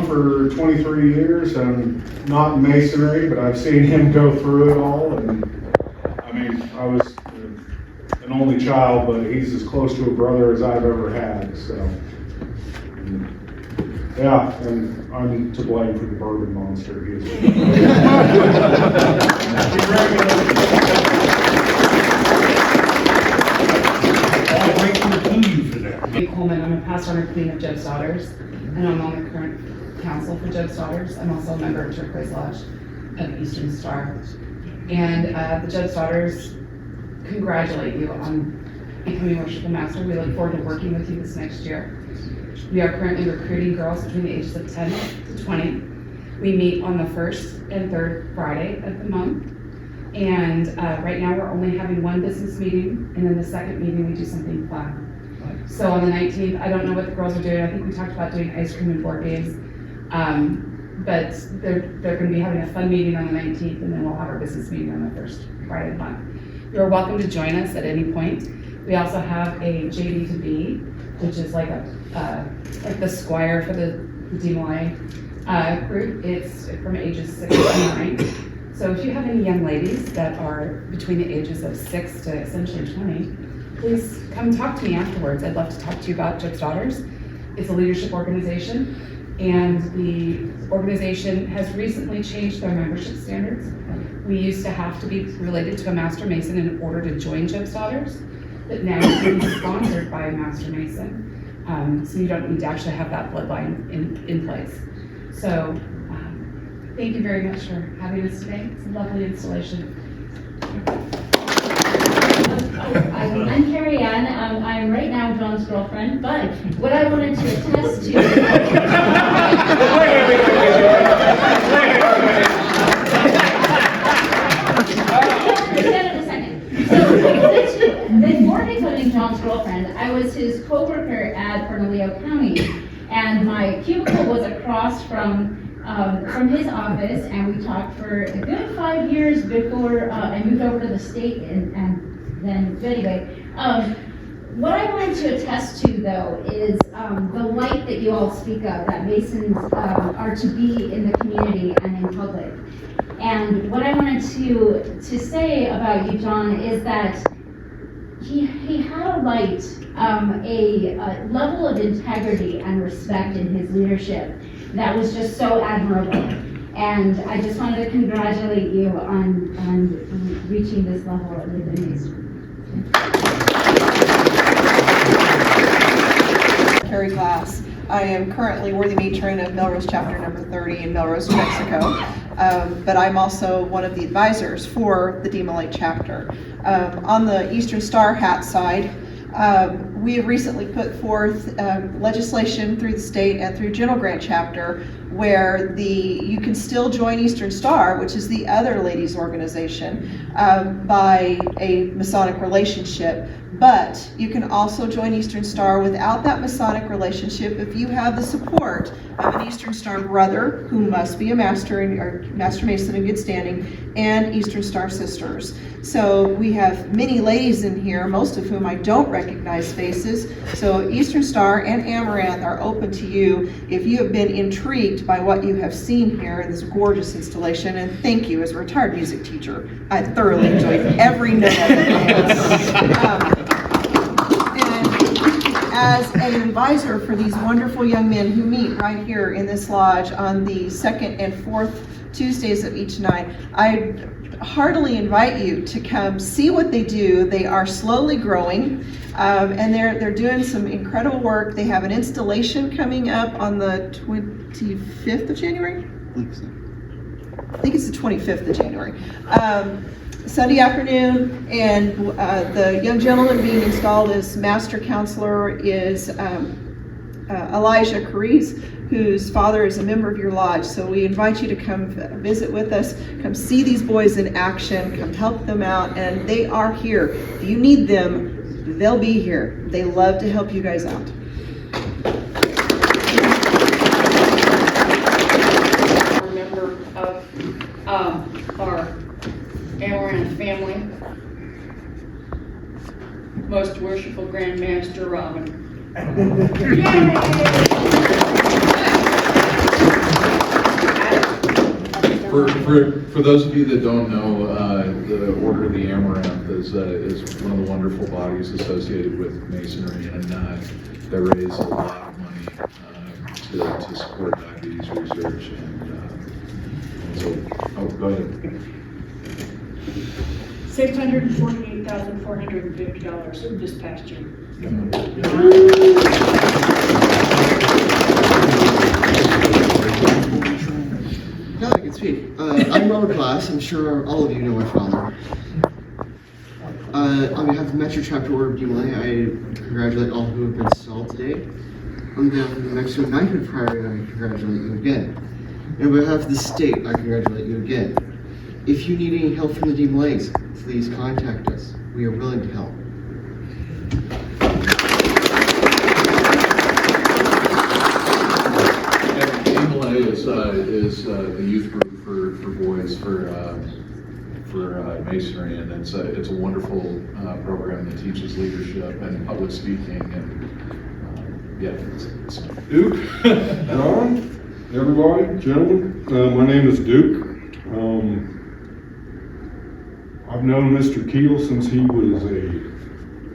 John for 23 years, and not in Masonry, but I've seen him go through it all. And I mean, I was an only child, but he's as close to a brother as I've ever had. So, yeah, and I'm to blame for the bourbon monster. He is. Coleman, I'm a pastor and a queen of Job's Daughters, and I'm on the current council for Job's Daughters. I'm also a member of Turquoise Lodge of Eastern Star. And the Job's Daughters congratulate you on becoming Worshipful Master. We look forward to working with you this next year. We are currently recruiting girls between the ages of 10 to 20. We meet on the first and third Friday of the month. And right now we're only having one business meeting, and then the second meeting we do something fun. So on the 19th, I don't know what the girls are doing. I think we talked about doing ice cream and board games. But they're going to be having a fun meeting on the 19th, and then we'll have our business meeting on the first Friday of the month. You're welcome to join us at any point. We also have a JD to B, which is like the Squire for the DMLA group. It's from ages 6 to 9. So if you have any young ladies that are between the ages of 6 to essentially 20, please come talk to me afterwards. I'd love to talk to you about Job's Daughters. It's a leadership organization, and the organization has recently changed their membership standards. We used to have to be related to a Master Mason in order to join Job's Daughters, but now you can be sponsored by a Master Mason. So you don't need to actually have that bloodline in place. So thank you very much for having us today. It's a lovely installation. I'm Carrie Ann. I'm right now John's girlfriend, but what I wanted to attest to... Stand in a second. So, before becoming John's girlfriend, I was his co-worker at Bernalillo County, and my cubicle was across from his office, and we talked for a good 5 years before I moved over to the state, and then, anyway, what I wanted to attest to, though, is the light that you all speak of, that Masons are to be in the community and in public. And what I wanted to say about you, John, is that he had a light, a level of integrity and respect in his leadership that was just so admirable. And I just wanted to congratulate you on reaching this level of Masonry. Carrie Glass. I am currently worthy matron of Melrose chapter number 30 in Melrose, New Mexico. But I'm also one of the advisors for the DMLA chapter. On the Eastern Star hat side, we have recently put forth legislation through the state and through General Grant chapter where you can still join Eastern Star, which is the other ladies organization, by a Masonic relationship. But you can also join Eastern Star without that Masonic relationship if you have the support of an Eastern Star brother who must be a Master Mason in good standing, and Eastern Star sisters. So we have many ladies in here, most of whom I don't recognize faces. So Eastern Star and Amaranth are open to you if you have been intrigued by what you have seen here in this gorgeous installation. And thank you, as a retired music teacher, I thoroughly enjoyed every note of it. As an advisor for these wonderful young men who meet right here in this lodge on the second and fourth Tuesdays of each night, I heartily invite you to come see what they do. They are slowly growing, and they're doing some incredible work. They have an installation coming up on the 25th of January? I think it's the 25th of January. Sunday afternoon, and the young gentleman being installed as master counselor is Elijah Cariz, whose father is a member of your lodge. So we invite you to come visit with us, come see these boys in action, come help them out, and they are here. If you need them, they'll be here. They love to help you guys out. I'm a member of our Amaranth family, Most Worshipful Grand Master Robin. Yay! For those of you that don't know, the Order of the Amaranth is one of the wonderful bodies associated with Masonry, and they raise a lot of money to support diabetes research. And so, go ahead. $648,450 this past year. Now I can speak. I'm Robert Glass. I'm sure all of you know my father. On behalf of the Metro Chapter Order of DMLA, I congratulate all who have been installed today. On behalf of the Mexico Knighthood Priory, I congratulate you again. And on behalf of the state, I congratulate you again. If you need any help from the DMLAs, please contact us. We are willing to help. DMLA is the youth group for boys for Masonry, and it's a wonderful program that teaches leadership and public speaking, and it's Duke, John, everybody, gentlemen, my name is Duke. I've known Mr. Keel since he was a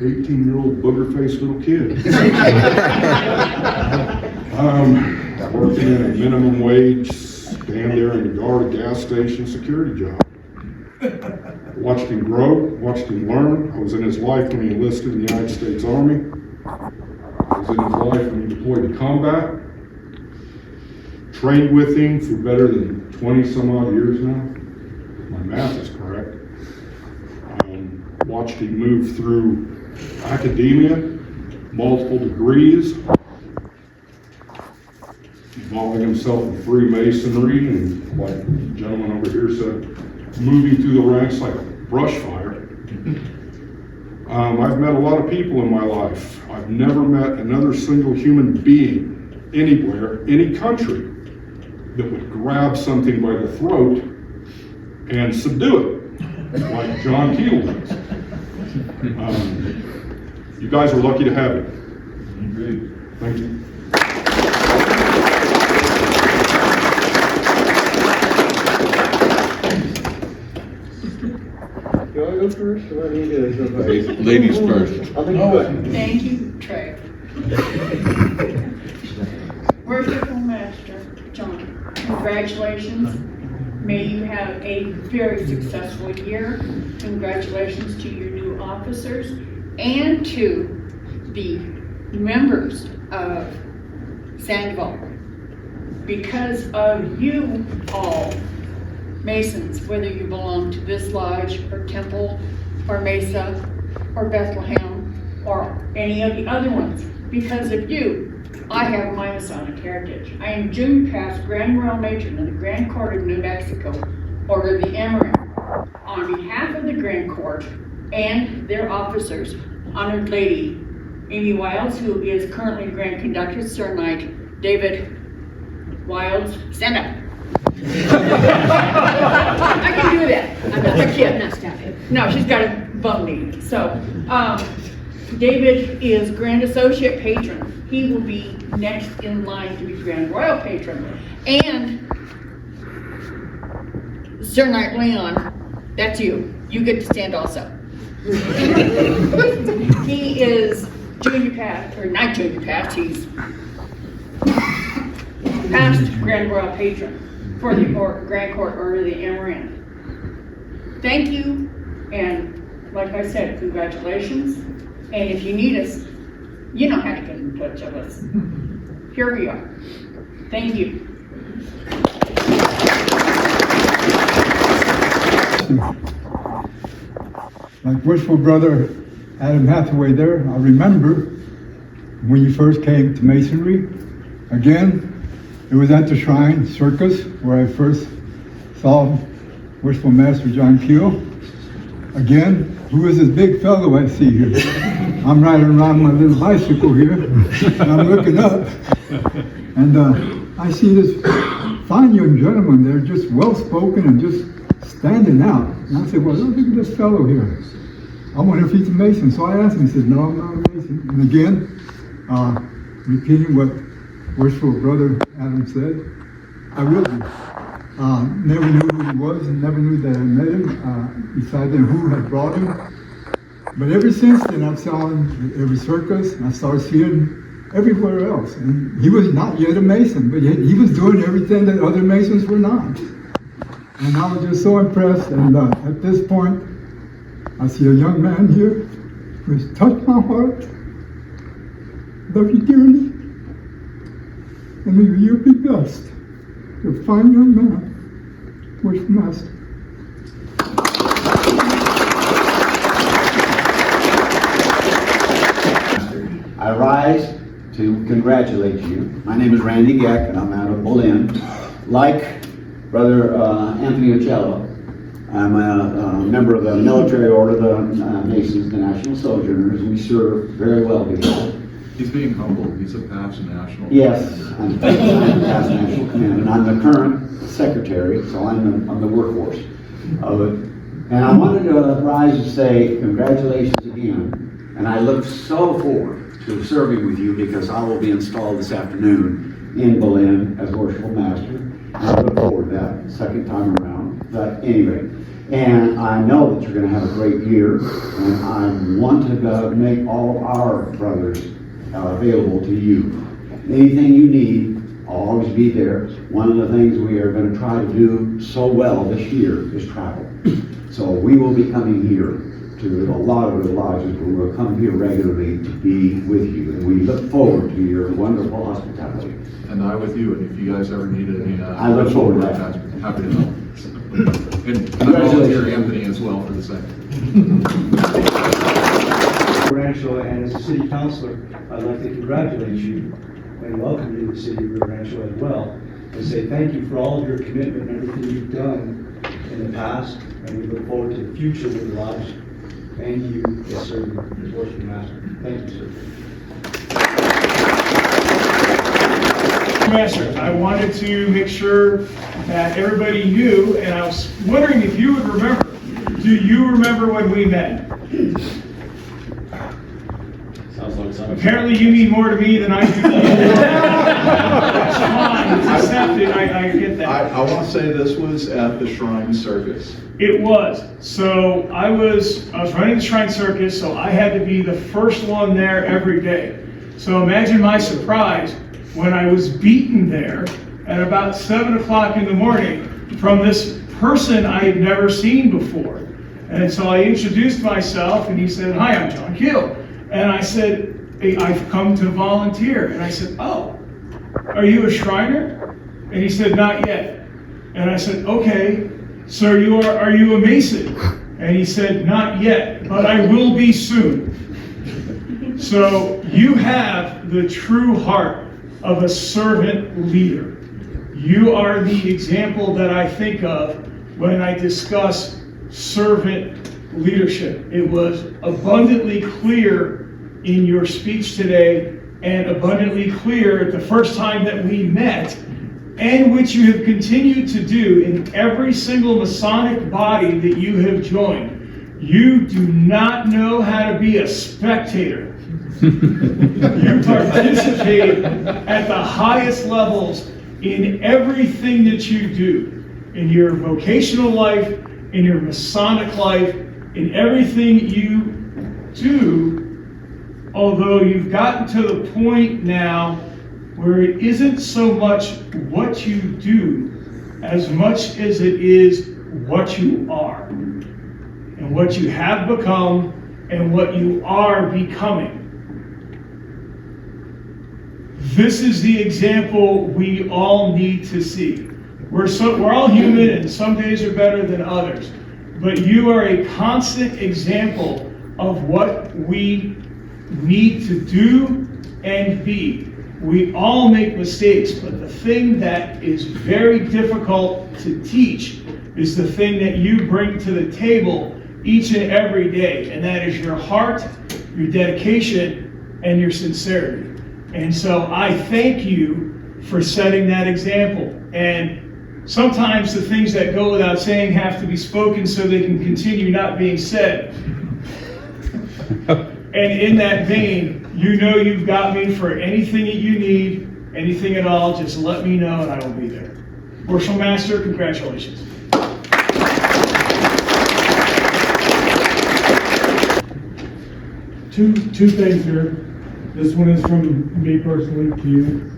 18-year-old booger-faced little kid. Working in a minimum wage, stand there and guard a gas station security job. Watched him grow, watched him learn. I was in his life when he enlisted in the United States Army. I was in his life when he deployed to combat. Trained with him for better than 20 some odd years now. My math is correct. Watched him move through academia, multiple degrees, involving himself in Freemasonry, and like the gentleman over here said, moving through the ranks like a brush fire. I've met a lot of people in my life. I've never met another single human being anywhere, any country, that would grab something by the throat and subdue it, like John Keel does. You guys are lucky to have it. Thank you. Do I go first, or do I need to go first? ladies first. Thank you, Trey. Worshipful Master John, congratulations. May you have a very successful year. Congratulations to your new officers and to the members of Sandoval. Because of you all, Masons, whether you belong to this lodge or temple or Mesa or Bethlehem or any of the other ones, because of you, I have my Masonic heritage. I am junior past Grand Royal Matron of the Grand Court of New Mexico, Order of the Amaranth. On behalf of the Grand Court and their officers, Honored Lady Amy Wilds, who is currently Grand Conductor, Sir Knight David Wilds, stand up. I can do that. I'm not a kid. I'm not standing. No, she's got a bum knee. So, David is Grand Associate Patron. He will be next in line to be Grand Royal Patron. And Sir Knight Leon, that's you. You get to stand also. He is junior past, or not junior past, he's past Grand Royal Patron for the Grand Court Order of the Amaranth. Thank you, and like I said, congratulations. And if you need us, you know how to get in touch with us. Here we are. Thank you. Like Worshipful Brother Adam Hathaway there, I remember when you first came to Masonry. Again, it was at the Shrine Circus where I first saw Worshipful Master John Keel. Again, who is this big fellow I see here? I'm riding around my little bicycle here, and I'm looking up, and I see this fine young gentleman there, just well-spoken and just standing out. And I said, well, look at this fellow here. I wonder if he's a Mason. So I asked him, he said, no, I'm not a Mason. And again, repeating what Worshipful Brother Adam said, I will be. Never knew who he was and never knew that I met him, besides then who had brought him. But ever since then, I've saw him at every circus, and I started seeing him everywhere else. And he was not yet a Mason, but yet he was doing everything that other Masons were not. And I was just so impressed, and at this point, I see a young man here who has touched my heart. Love you dearly, and may you be blessed. You're a fine young man. Worshipful Master. I rise to congratulate you. My name is Randy Geck, and I'm out of Berlin. Like Brother Anthony Ocello, I'm a member of the military order, the Masons, the National Sojourners. We serve very well together. He's being humble. He's a past national. Yes, I'm a past national commander, and I'm the current secretary, so I'm the workhorse of it. And I wanted to rise and say congratulations again, and I look so forward to serving with you because I will be installed this afternoon in Berlin as Worshipful Master. And I look forward to that second time around. But anyway, and I know that you're going to have a great year, and I want to make all of our brothers available to you. Anything you need, I'll always be there. One of the things we are going to try to do so well this year is travel. So we will be coming here to a lot of the lodges, but we'll come here regularly to be with you. And we look forward to your wonderful hospitality. And I with you, and if you guys ever need any, I look forward to that. Happy to help. And I volunteer Anthony as well for the same. Rancho, and as a city councilor, I'd like to congratulate you and welcome you to the city of Rio Rancho as well, and say thank you for all of your commitment and everything you've done in the past, and we look forward to the future with the lodge and you as serving as Worshipful Master. Thank you, sir. Master, I wanted to make sure that everybody knew, and I was wondering if you would remember. Do you remember when we met? Apparently you mean more to me than I do to you. That's fine, it's accepted, I get that. I want to say this was at the Shrine Circus. It was. So I was running the Shrine Circus, so I had to be the first one there every day. So imagine my surprise when I was beaten there at about 7 o'clock in the morning from this person I had never seen before. And so I introduced myself, and he said, "Hi, I'm John Keel." And I said, "Hey, I've come to volunteer." And I said, "Oh, are you a Shriner?" And he said, "Not yet." And I said, "Okay, so are you a Mason?" And he said, "Not yet, but I will be soon." So you have the true heart of a servant leader. You are the example that I think of when I discuss servant leadership. It was abundantly clear in your speech today, and abundantly clear the first time that we met, and which you have continued to do in every single Masonic body that you have joined. You do not know how to be a spectator. You participate at the highest levels in everything that you do, in your vocational life, in your Masonic life, in everything you do, although you've gotten to the point now where it isn't so much what you do as much as it is what you are, and what you have become, and what you are becoming. This is the example we all need to see. We're all human, and some days are better than others. But you are a constant example of what we need to do and be. We all make mistakes, but the thing that is very difficult to teach is the thing that you bring to the table each and every day, and that is your heart, your dedication, and your sincerity. And so I thank you for setting that example. And sometimes the things that go without saying have to be spoken so they can continue not being said. And in that vein, you know you've got me for anything that you need, anything at all, just let me know and I will be there. Worshipful Master, congratulations. Two things here. This one is from me personally to you.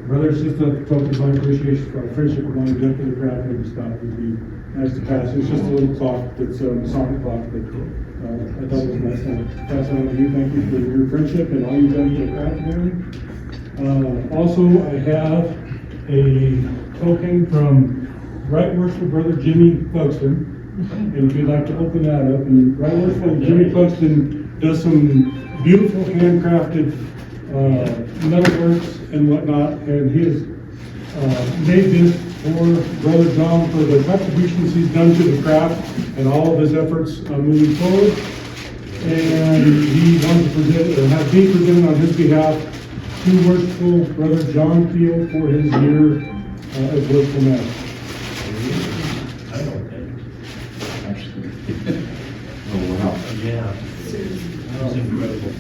Brother, it's just a token of my appreciation for our friendship. We want to do for the craft and stuff. It'd be nice to pass. It's just a little clock that's a Masonic clock, but I thought it was nice to pass it on to you. Thank you for your friendship and all you've done for the craft community. Also, I have a token from Right Worshipful Brother Jimmy Folkestone. And if you'd like to open that up, and Right Worshipful Jimmy Folkestone does some beautiful handcrafted metalworks and whatnot, and he has made this for Brother John for the contributions he's done to the craft and all of his efforts moving forward. And he wanted to present, or have me present on his behalf, to Worshipful Brother John Keel for his year as Worshipful Master. Oh, wow. Yeah. That was incredible.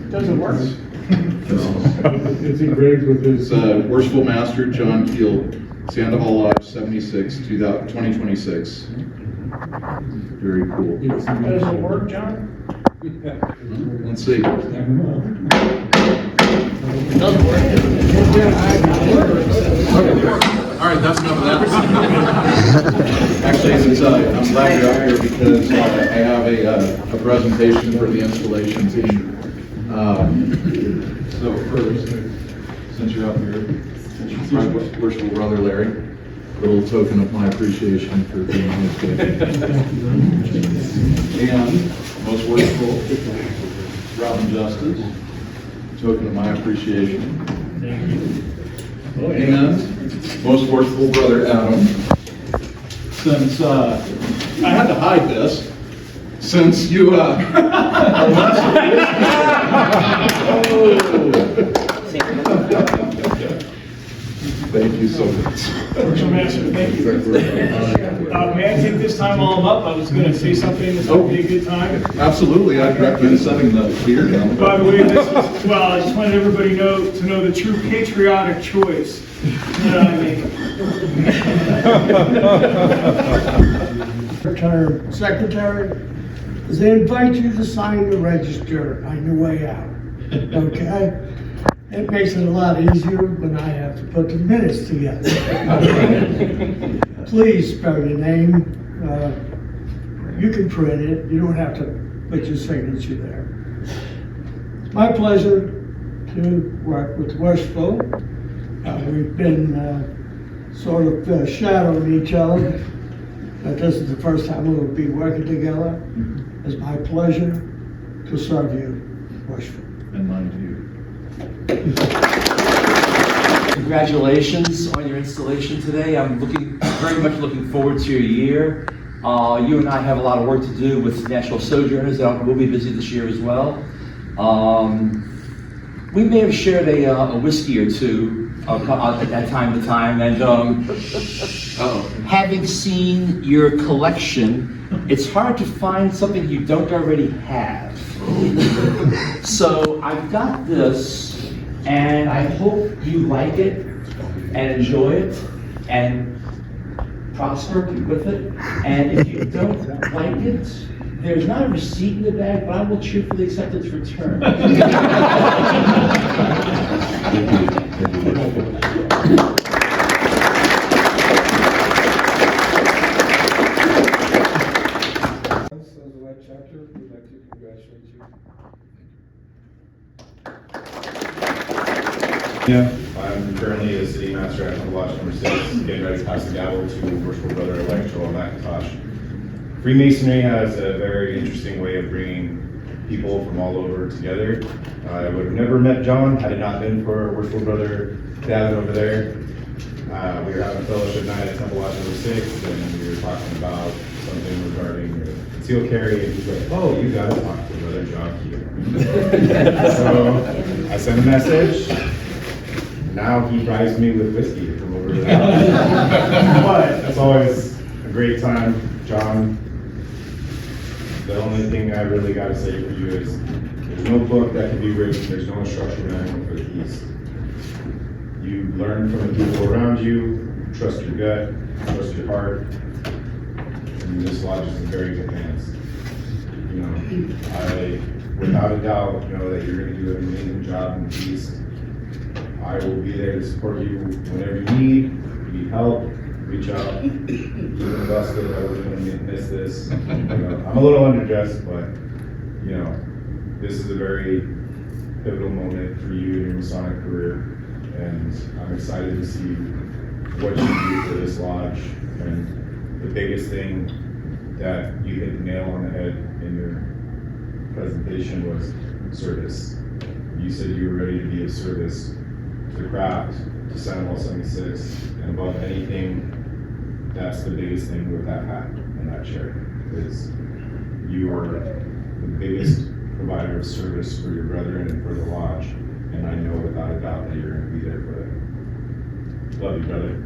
Doesn't work. It's engraved with his. Worshipful Master John Keel, Sandoval Lodge, 76, 2026. Very cool. Does it work, John? Let's see. All right, that's enough of that. Actually, since, I'm glad you're up here because I have a presentation for the installation team. So first, since you're up here, my worshipful brother Larry, a little token of my appreciation for being here today. And most worshipful Robin Justice, token of my appreciation. Thank you. And most worshipful brother Adam, since I had to hide this, since you are Thank you so much. Worshipful Master, thank you. May I take this time while I'm up? I was going to say something that's going to be a good time. Absolutely, I'd recommend setting the beer down. By the way, this is, well, I just wanted everybody to know the true patriotic choice that I made. Secretary, they invite you to sign the register on your way out, okay? It makes it a lot easier when I have to put the minutes together. Please spell your name. You can print it. You don't have to put your signature there. It's my pleasure to work with Worshipful. We've been sort of shadowing each other, but this is the first time we'll be working together. It's my pleasure to serve you, Worshipful. And mine to you. Congratulations on your installation today. I'm very much looking forward to your year. You and I have a lot of work to do with National Sojourners that we'll be busy this year as well. We may have shared a whiskey or two at time to time, and having seen your collection, it's hard to find something you don't already have. So I've got this, and I hope you like it and enjoy it and prosper with it. And if you don't like it, there's not a receipt in the bag, but I will cheerfully accept its return. Yeah. I'm currently a city master at Sandoval Lodge number 6, getting ready to pass the gavel to Worshipful Brother-elect Joel McIntosh. Freemasonry has a very interesting way of bringing people from all over together. I would have never met John had it not been for Worshipful Brother Gavin over there. We were having a fellowship night at Sandoval Lodge number 6, and we were talking about something regarding concealed carry, and he's like, "Oh, you gotta talk to Brother John Keel." So I sent a message. Now he drives me with whiskey from over there. But it's always a great time. John, the only thing I really gotta say for you is, there's no book that can be written, there's no instruction manual for the East. You learn from the people around you, trust your gut, trust your heart, and this lodge is in very good hands. You know, I, without a doubt, know that you're gonna do an amazing job in the East. I will be there to support you whenever you need help, reach out. Even busted, I wasn't gonna miss this. You know, I'm a little underdressed, but, you know, this is a very pivotal moment for you in your Masonic career. And I'm excited to see what you do for this lodge. And the biggest thing that you hit the nail on the head in your presentation was service. You said you were ready to be of service to the craft, to Sandoval 76, and above anything, that's the biggest thing with that hat and that chair, is you are the biggest provider of service for your brethren and for the lodge, and I know without a doubt that you're going to be there for them. Love you, brother.